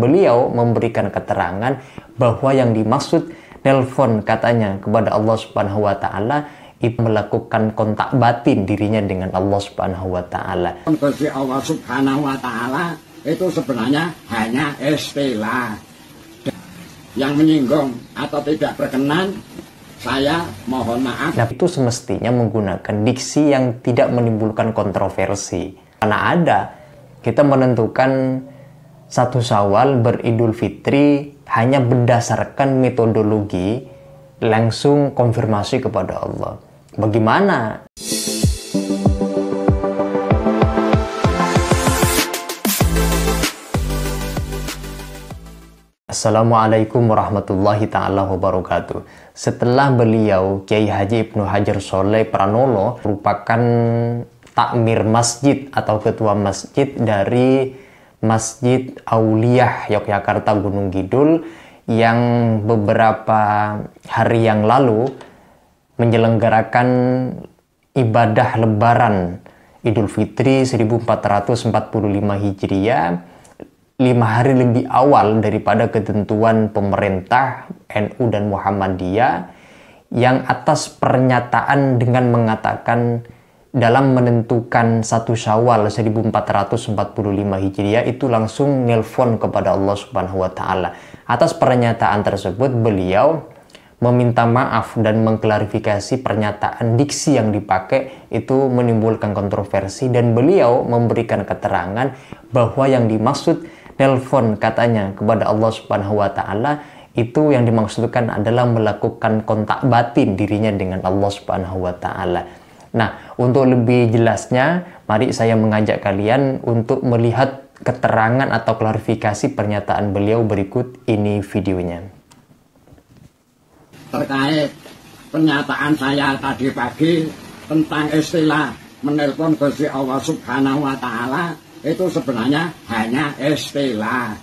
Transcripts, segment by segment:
beliau memberikan keterangan bahwa yang dimaksud nelpon katanya kepada Allah Subhanahu wa taala itu melakukan kontak batin dirinya dengan Allah Subhanahu wa taala. Gusti Allah Subhanahu wa taala itu sebenarnya hanya istilah. Yang menyinggung atau tidak berkenan, saya mohon maaf. Nah, itu semestinya menggunakan diksi yang tidak menimbulkan kontroversi. Karena ada kita menentukan 1 Syawal beridul fitri hanya berdasarkan metodologi langsung konfirmasi kepada Allah. Bagaimana? Assalamualaikum warahmatullahi ta'ala wabarakatuh. Setelah beliau Kiai Haji Ibnu Hajar Sholeh Pranolo merupakan takmir masjid atau ketua masjid dari Masjid Auliyah Yogyakarta Gunung Kidul yang beberapa hari yang lalu menyelenggarakan ibadah lebaran Idul Fitri 1445 Hijriah 5 hari lebih awal daripada ketentuan pemerintah NU dan Muhammadiyah yang atas pernyataan dengan mengatakan dalam menentukan 1 Syawal 1445 Hijriah itu langsung nelpon kepada Allah Subhanahu wa taala. Atas pernyataan tersebut beliau meminta maaf dan mengklarifikasi pernyataan diksi yang dipakai itu menimbulkan kontroversi, dan beliau memberikan keterangan bahwa yang dimaksud nelpon katanya kepada Allah Subhanahu wa taala itu yang dimaksudkan adalah melakukan kontak batin dirinya dengan Allah Subhanahu wa taala. Nah, untuk lebih jelasnya, mari saya mengajak kalian untuk melihat keterangan atau klarifikasi pernyataan beliau berikut ini videonya. Terkait pernyataan saya tadi pagi tentang istilah menelpon Gusti Allah Subhanahu wa taala itu sebenarnya hanya istilah.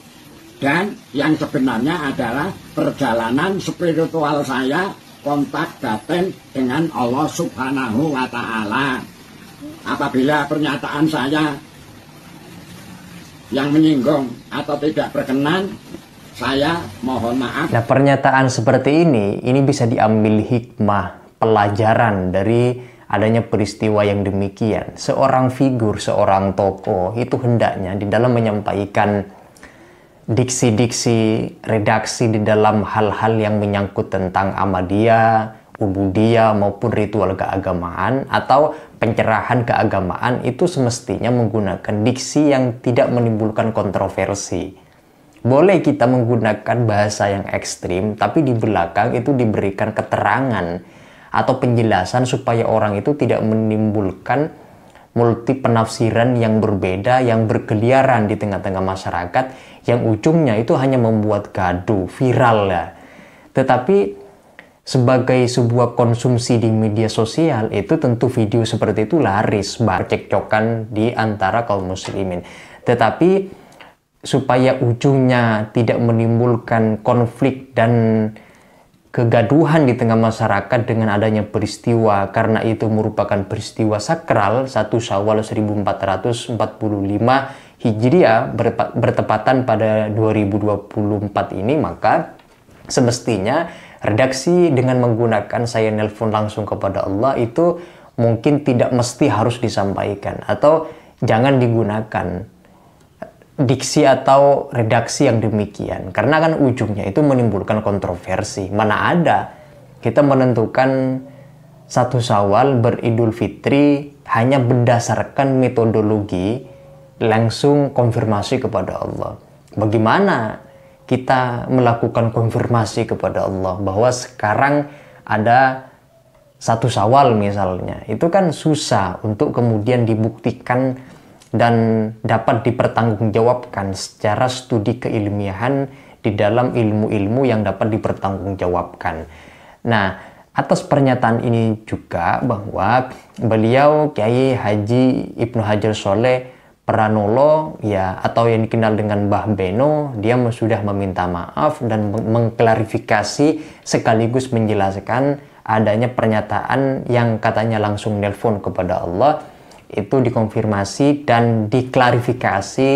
Dan yang sebenarnya adalah perjalanan spiritual saya kontak batin dengan Allah Subhanahu wa ta'ala. Apabila pernyataan saya yang menyinggung atau tidak berkenan, saya mohon maaf. Nah, pernyataan seperti ini bisa diambil hikmah, pelajaran dari adanya peristiwa yang demikian. Seorang figur, seorang tokoh itu hendaknya di dalam menyampaikan diksi-diksi redaksi di dalam hal-hal yang menyangkut tentang Ahmadiyah, Ubudiyah maupun ritual keagamaan atau pencerahan keagamaan itu semestinya menggunakan diksi yang tidak menimbulkan kontroversi. Boleh kita menggunakan bahasa yang ekstrim, tapi di belakang itu diberikan keterangan atau penjelasan supaya orang itu tidak menimbulkan multi penafsiran yang berbeda yang berkeliaran di tengah-tengah masyarakat yang ujungnya itu hanya membuat gaduh, viral ya. Tetapi sebagai sebuah konsumsi di media sosial itu tentu video seperti itu laris, cekcokan di antara kaum muslimin. Tetapi supaya ujungnya tidak menimbulkan konflik dan kegaduhan di tengah masyarakat dengan adanya peristiwa, karena itu merupakan peristiwa sakral 1 Syawal 1445 Hijriah bertepatan pada 2024 ini, maka semestinya redaksi dengan menggunakan saya nelpon langsung kepada Allah itu mungkin tidak mesti harus disampaikan atau jangan digunakan diksi atau redaksi yang demikian, karena kan ujungnya itu menimbulkan kontroversi. Mana ada kita menentukan 1 Syawal beridul fitri hanya berdasarkan metodologi langsung konfirmasi kepada Allah. Bagaimana kita melakukan konfirmasi kepada Allah bahwa sekarang ada 1 Syawal misalnya, itu kan susah untuk kemudian dibuktikan dan dapat dipertanggungjawabkan secara studi keilmiahan di dalam ilmu-ilmu yang dapat dipertanggungjawabkan. Nah, atas pernyataan ini juga bahwa beliau Kiai Haji Ibnu Hajar Sholeh Pranolo ya, atau yang dikenal dengan Mbah Beno, dia sudah meminta maaf dan mengklarifikasi sekaligus menjelaskan adanya pernyataan yang katanya langsung nelpon kepada Allah itu dikonfirmasi dan diklarifikasi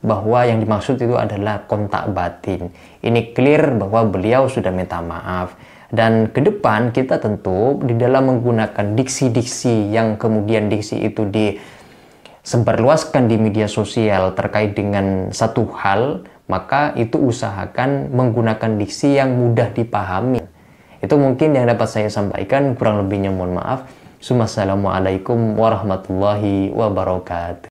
bahwa yang dimaksud itu adalah kontak batin. Ini clear bahwa beliau sudah minta maaf. Dan ke depan kita tentu di dalam menggunakan diksi-diksi yang kemudian diksi itu disebarluaskan di media sosial terkait dengan satu hal, maka itu usahakan menggunakan diksi yang mudah dipahami. Itu mungkin yang dapat saya sampaikan, kurang lebihnya mohon maaf. Assalamualaikum warahmatullahi wabarakatuh.